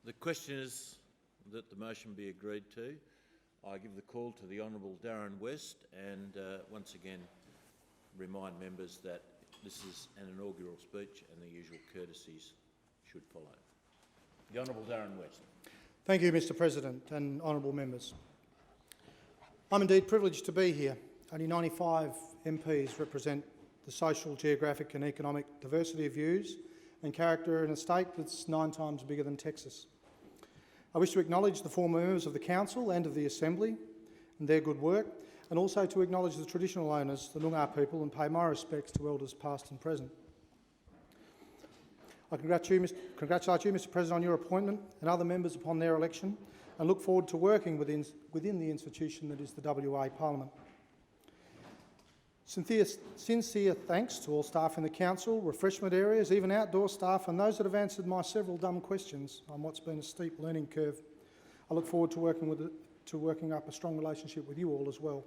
The question is that the motion be agreed to. I give the call to the Honourable Darren West and once again remind members that this is an inaugural speech and the usual courtesies should follow. The Honourable Darren West. Thank you, Mr President and honourable members. I'm indeed privileged to be here. Only 95 MPs represent the social, geographic and economic diversity of views and character in a state that's 9 times bigger than Texas. I wish to acknowledge the former members of the Council and of the Assembly and their good work, and also to acknowledge the traditional owners, the Noongar people, and pay my respects to elders past and present. I congratulate you, Mr President, on your appointment and other members upon their election, and look forward to working within the institution that is the WA Parliament. Sincere thanks to all staff in the Council, refreshment areas, even outdoor staff, and those that have answered my several dumb questions on what's been a steep learning curve. I look forward to working up a strong relationship with you all as well.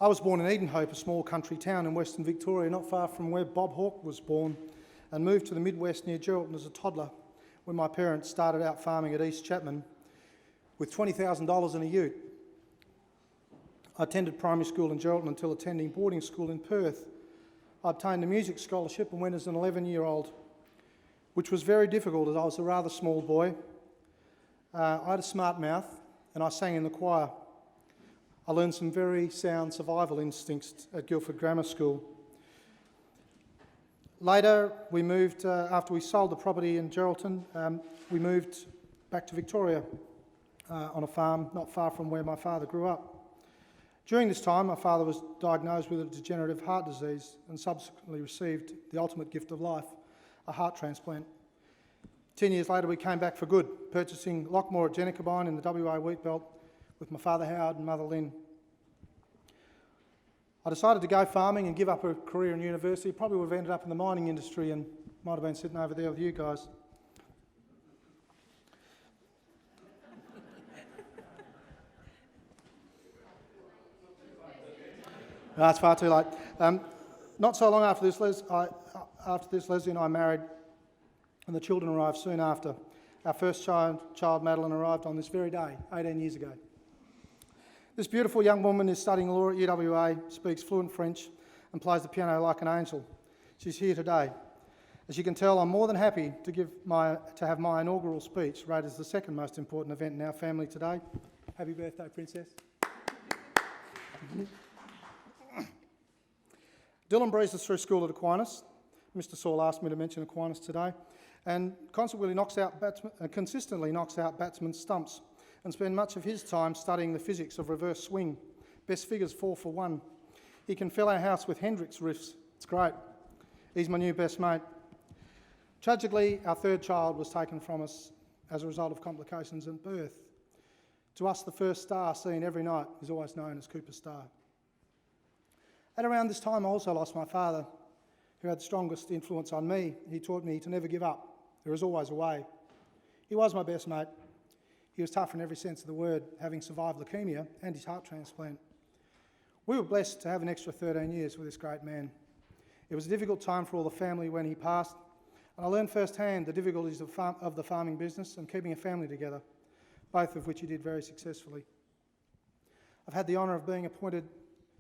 I was born in Edenhope, a small country town in Western Victoria, not far from where Bob Hawke was born, and moved to the Midwest near Geraldton as a toddler when my parents started out farming at East Chapman with $20,000 in a ute. I attended primary school in Geraldton until attending boarding school in Perth. I obtained a music scholarship and went as an 11-year-old, which was very difficult as I was a rather small boy. I had a smart mouth and I sang in the choir. I learned some very sound survival instincts at Guildford Grammar School. Later, we moved, after we sold the property in Geraldton, we moved back to Victoria on a farm not far from where my father grew up. During this time, my father was diagnosed with a degenerative heart disease and subsequently received the ultimate gift of life, a heart transplant. 10 years later, we came back for good, purchasing Lockmore at Jennacabine in the WA Wheatbelt with my father Howard and mother Lynn. I decided to go farming and give up a career in university. Probably would have ended up in the mining industry and might have been sitting over there with you guys. No, it's far too late. Not so long after this, Leslie and I married, and the children arrived soon after. Our first child, Madeline, arrived on this very day, 18 years ago. This beautiful young woman is studying law at UWA, speaks fluent French, and plays the piano like an angel. She's here today. As you can tell, I'm more than happy to have my inaugural speech rated as the second most important event in our family today. Happy birthday, Princess. Dylan breezes through school at Aquinas. Mr Saul asked me to mention Aquinas today, and consistently knocks out batsmen's stumps and spends much of his time studying the physics of reverse swing. Best figures 4 for 1. He can fill our house with Hendrix riffs. It's great. He's my new best mate. Tragically, our third child was taken from us as a result of complications at birth. To us, the first star seen every night is always known as Cooper's star. At around this time, I also lost my father, who had the strongest influence on me. He taught me to never give up. There is always a way. He was my best mate. He was tough in every sense of the word, having survived leukaemia and his heart transplant. We were blessed to have an extra 13 years with this great man. It was a difficult time for all the family when he passed, and I learned firsthand the difficulties of the farming business and keeping a family together, both of which he did very successfully. I've had the honour of being appointed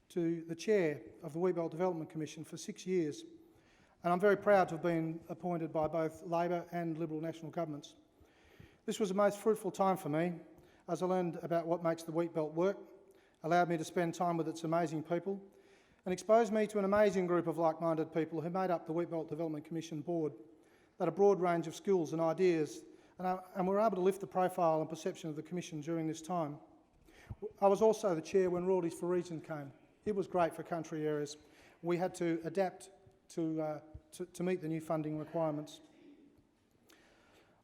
to the chair of the Wheatbelt Development Commission for 6 years, and I'm very proud to have been appointed by both Labor and Liberal national governments. This was a most fruitful time for me, as I learned about what makes the Wheatbelt work, allowed me to spend time with its amazing people, and exposed me to an amazing group of like-minded people who made up the Wheatbelt Development Commission board, that had a broad range of skills and ideas, and were able to lift the profile and perception of the Commission during this time. I was also the chair when Royalties for Region came. It was great for country areas. We had to adapt to meet the new funding requirements.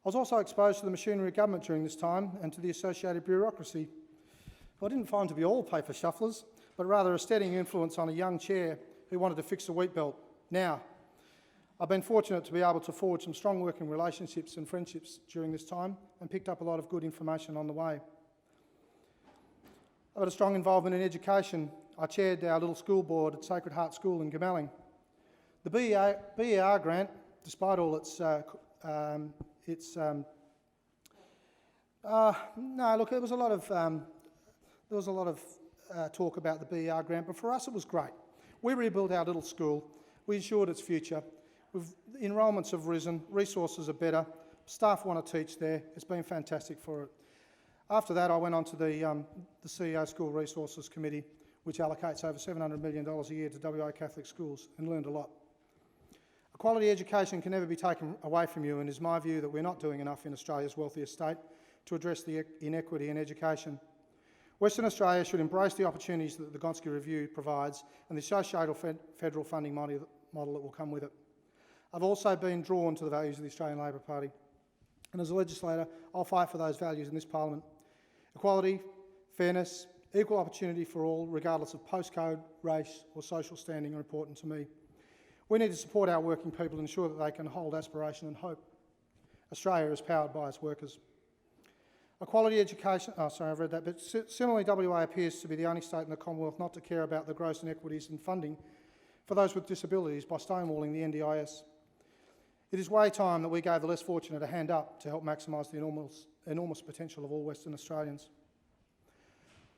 I was also exposed to the machinery of government during this time and to the associated bureaucracy. I didn't find to be all paper shufflers, but rather a steadying influence on a young chair who wanted to fix the Wheatbelt now. I've been fortunate to be able to forge some strong working relationships and friendships during this time and picked up a lot of good information on the way. I've had a strong involvement in education. I chaired our little school board at Sacred Heart School in Gamelling. The BER grant, despite all its it's no, look, there was a lot of talk about the BER grant, but for us it was great. We rebuilt our little school. We ensured its future. Enrolments have risen, resources are better, staff want to teach there. It's been fantastic for it. After that, I went on to the CEO School Resources Committee, which allocates over $700 million a year to WA Catholic schools, and learned a lot. A quality education can never be taken away from you, and it is my view that we're not doing enough in Australia's wealthiest state to address the inequity in education. Western Australia should embrace the opportunities that the Gonski Review provides and the associated federal funding model that will come with it. I've also been drawn to the values of the Australian Labor Party, and as a legislator, I'll fight for those values in this Parliament. Equality, fairness, equal opportunity for all, regardless of postcode, race or social standing, are important to me. We need to support our working people and ensure that they can hold aspiration and hope. Australia is powered by its workers. Equality education, I've read that, but similarly WA appears to be the only state in the Commonwealth not to care about the gross inequities in funding for those with disabilities by stonewalling the NDIS. It is way time that we gave the less fortunate a hand up to help maximise the enormous potential of all Western Australians.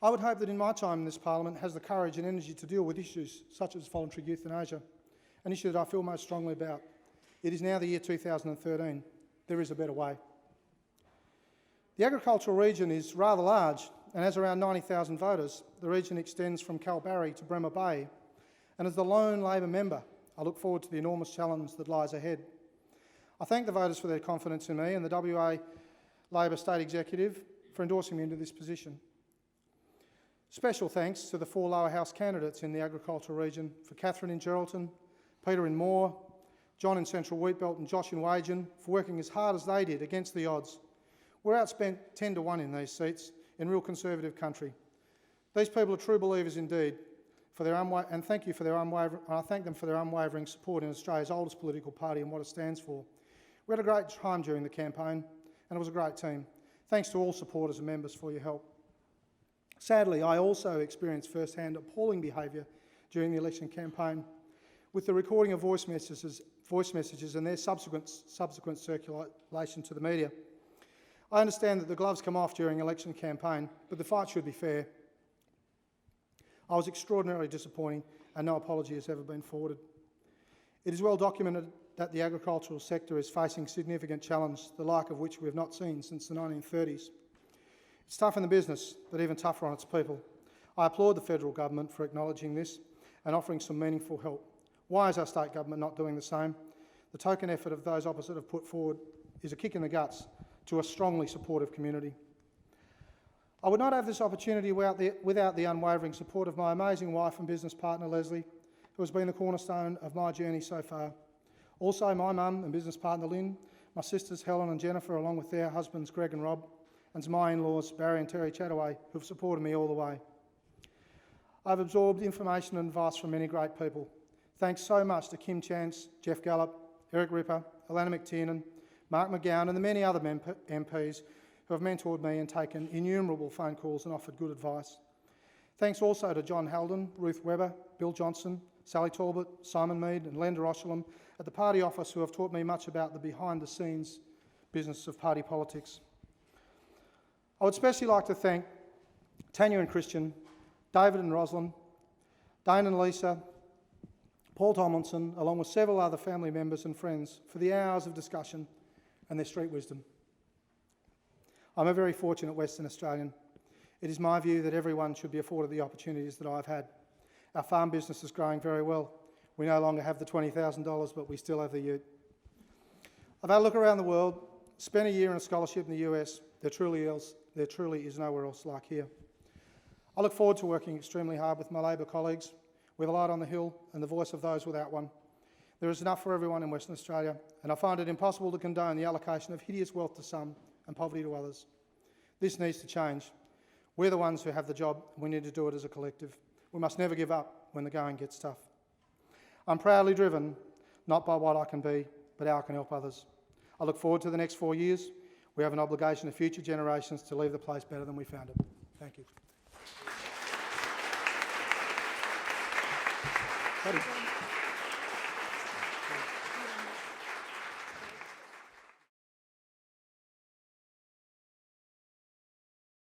I would hope that in my time in this Parliament has the courage and energy to deal with issues such as voluntary euthanasia, an issue that I feel most strongly about. It is now the year 2013. There is a better way. The agricultural region is rather large and has around 90,000 voters. The region extends from Kalbarri to Bremer Bay, and as the lone Labor member, I look forward to the enormous challenge that lies ahead. I thank the voters for their confidence in me and the WA Labor State Executive for endorsing me into this position. Special thanks to the 4 lower house candidates in the agricultural region, for Catherine in Geraldton, Peter in Moore, John in Central Wheatbelt and Josh in Wagen, for working as hard as they did against the odds. We're outspent 10-1 in these seats in real Conservative country. These people are true believers indeed, and thank you for their I thank them for their unwavering support in Australia's oldest political party and what it stands for. We had a great time during the campaign, and it was a great team. Thanks to all supporters and members for your help. Sadly, I also experienced first-hand appalling behaviour during the election campaign, with the recording of voice messages and their subsequent circulation to the media. I understand that the gloves come off during election campaign, but the fight should be fair. I was extraordinarily disappointing, and no apology has ever been forwarded. It is well documented that the agricultural sector is facing significant challenge, the like of which we have not seen since the 1930s. It's tough in the business, but even tougher on its people. I applaud the federal government for acknowledging this and offering some meaningful help. Why is our state government not doing the same? The token effort of those opposite have put forward is a kick in the guts to a strongly supportive community. I would not have this opportunity without the unwavering support of my amazing wife and business partner, Leslie, who has been the cornerstone of my journey so far. Also, my mum and business partner, Lynn, my sisters, Helen and Jennifer, along with their husbands, Greg and Rob, and my in-laws, Barry and Terry Chataway, who have supported me all the way. I've absorbed information and advice from many great people. Thanks so much to Kim Chance, Jeff Gallup, Eric Ripper, Alana McTiernan, Mark McGowan and the many other MPs who have mentored me and taken innumerable phone calls and offered good advice. Thanks also to John Halden, Ruth Webber, Bill Johnson, Sally Talbot, Simon Mead and Linda Oshalem at the party office, who have taught me much about the behind-the-scenes business of party politics. I would especially like to thank Tanya and Christian, David and Rosalind, Dane and Lisa, Paul Tomlinson, along with several other family members and friends, for the hours of discussion and their street wisdom. I'm a very fortunate Western Australian. It is my view that everyone should be afforded the opportunities that I've had. Our farm business is growing very well. We no longer have the $20,000, but we still have the ute. I've had a look around the world, spent a year in a scholarship in the US. There truly is nowhere else like here. I look forward to working extremely hard with my Labor colleagues, with a light on the hill and the voice of those without one. There is enough for everyone in Western Australia, and I find it impossible to condone the allocation of hideous wealth to some and poverty to others. This needs to change. We're the ones who have the job, and we need to do it as a collective. We must never give up when the going gets tough. I'm proudly driven, not by what I can be, but how I can help others. I look forward to the next 4 years. We have an obligation to future generations to leave the place better than we found it. Thank you.